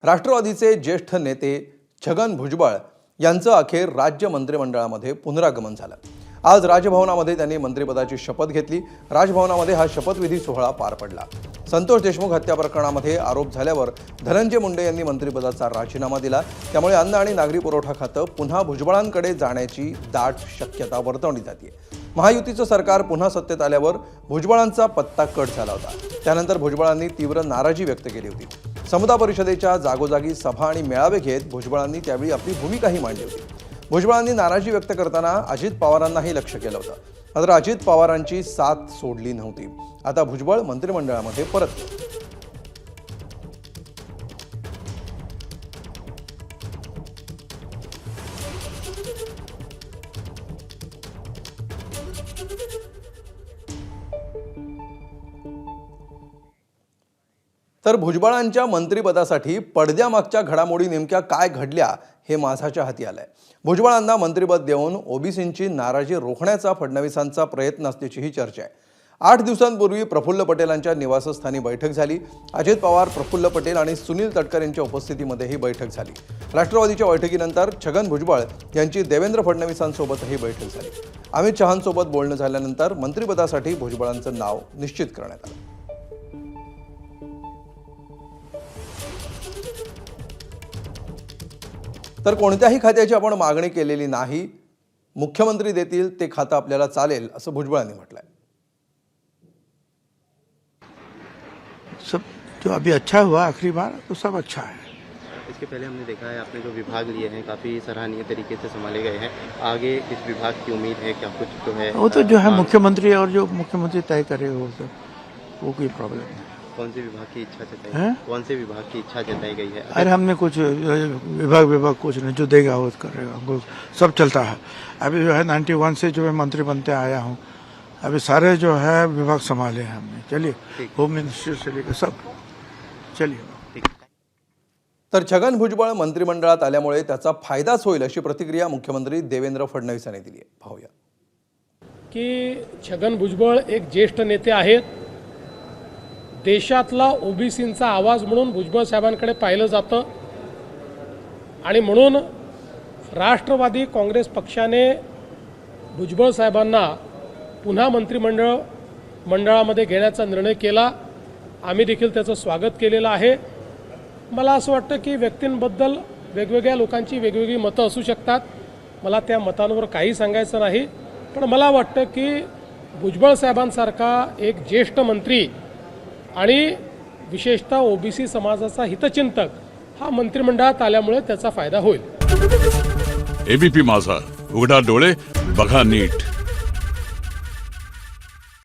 राष्ट्रवादीचे ज्येष्ठ नेते छगन भुजबळ यांचं अखेर राज्य मंत्रिमंडळामध्ये पुनरागमन झालं। आज राजभवनामध्ये त्यांनी मंत्रिपदाची शपथ घेतली। राजभवनामध्ये हा शपथविधी सोहळा पार पडला। संतोष देशमुख हत्या प्रकरणामध्ये आरोप झाल्यावर धनंजय मुंडे यांनी मंत्रिपदाचा राजीनामा दिला। त्यामुळे अन्न आणि नागरी पुरवठा खातं पुन्हा भुजबळांकडे जाण्याची दाट शक्यता वर्तवली जाते। महायुतीचं सरकार पुन्हा सत्तेत आल्यावर भुजबळांचा पत्ता कट झाला होता। त्यानंतर भुजबळांनी तीव्र नाराजी व्यक्त केली होती। समता परिषदेच्या जागोजागी सभा आणि मेळावे घेत भुजबळांनी त्यावेळी आपली भूमिकाही मांडली होती। भुजबळांनी नाराजी व्यक्त करताना अजित पवारांनाही लक्ष्य केलं होतं, मात्र अजित पवारांची साथ सोडली नव्हती। आता भुजबळ मंत्रिमंडळामध्ये परतले। तर भुजबळांच्या मंत्रिपदासाठी पडद्यामागच्या घडामोडी नेमक्या काय घडल्या हे माझ्याच्या हाती आलंय। भुजबळांना मंत्रिपद देऊन ओबीसींची नाराजी रोखण्याचा फडणवीसांचा प्रयत्न असल्याचीही चर्चा आहे। 8 दिवसांपूर्वी प्रफुल्ल पटेलांच्या निवासस्थानी बैठक झाली। अजित पवार, प्रफुल्ल पटेल आणि सुनील तटकरे यांच्या उपस्थितीमध्ये ही बैठक झाली। राष्ट्रवादीच्या बैठकीनंतर छगन भुजबळ यांची देवेंद्र फडणवीसांसोबतही बैठक झाली। अमित शहांसोबत बोलणं झाल्यानंतर मंत्रिपदासाठी भुजबळांचं नाव निश्चित करण्यात आलं। तर कोणत्याही खात्याची आपण मागणी केलेली नाही, मुख्यमंत्री देतील ते खातं आपल्याला चालेल असं भुजबळांनी म्हटलंय। सब जो अभी अच्छा हुआ आखिरी बार तो सब अच्छा है। इसके पहले हमने देखा है आपने जो विभाग लिए हैं काफ़ी सराहनीय तरीके से संभाले गए हैं। आगे इस विभाग की उम्मीद है क्या कुछ जो है वो तो जो है मुख्यमंत्री और जो मुख्यमंत्री तय करे वो कोई प्रॉब्लम नहीं। कौन से विभाग की इच्छा जताई है? कौन से विभाग की इच्छा जताई गई है? अरे हमने कुछ विभाग कुछ नहीं, जो देगा वो करेगा, हमको सब चलता है। अभी जो है 91 से जो है मंत्री बनते आया हूँ, अभी सारे जो है विभाग संभाले हैं हमने। चलिए होम मिनिस्ट्री से लेकर सब चलिए। तर छगन भुजबळ मंत्रिमंडळात आल्यामुळे त्याचा फायदाच होईल अशी प्रतिक्रिया मुख्यमंत्री देवेंद्र फडणवीस यांनी दिली आहे। पाहूया की छगन भुजबळ एक ज्येष्ठ नेते आहेत। देशातला ओबीसींचा आवाज म्हणून भुजबळ साहेबांकडे पाहिलं जातं आणि म्हणून राष्ट्रवादी काँग्रेस पक्षाने भुजबळ साहेबांना पुन्हा मंत्रिमंडळामध्ये घेण्याचा निर्णय केला। आम्ही देखील त्याचं स्वागत केलेलं आहे। मला असं वाटतं की व्यक्तींबद्दल वेगवेगळ्या लोकांची वेगवेगळी मतं असू शकतात, मला त्या मतांवर काही सांगायचं नाही, पण मला वाटतं की भुजबळ साहेबांसारखा एक ज्येष्ठ मंत्री आणि विशेषतः ओबीसी समाजाचा हितचिंतक हा मंत्रिमंडळात आल्यामुळे त्याचा फायदा होईल। एबीपी माझा, उघडा डोळे बघा नीट।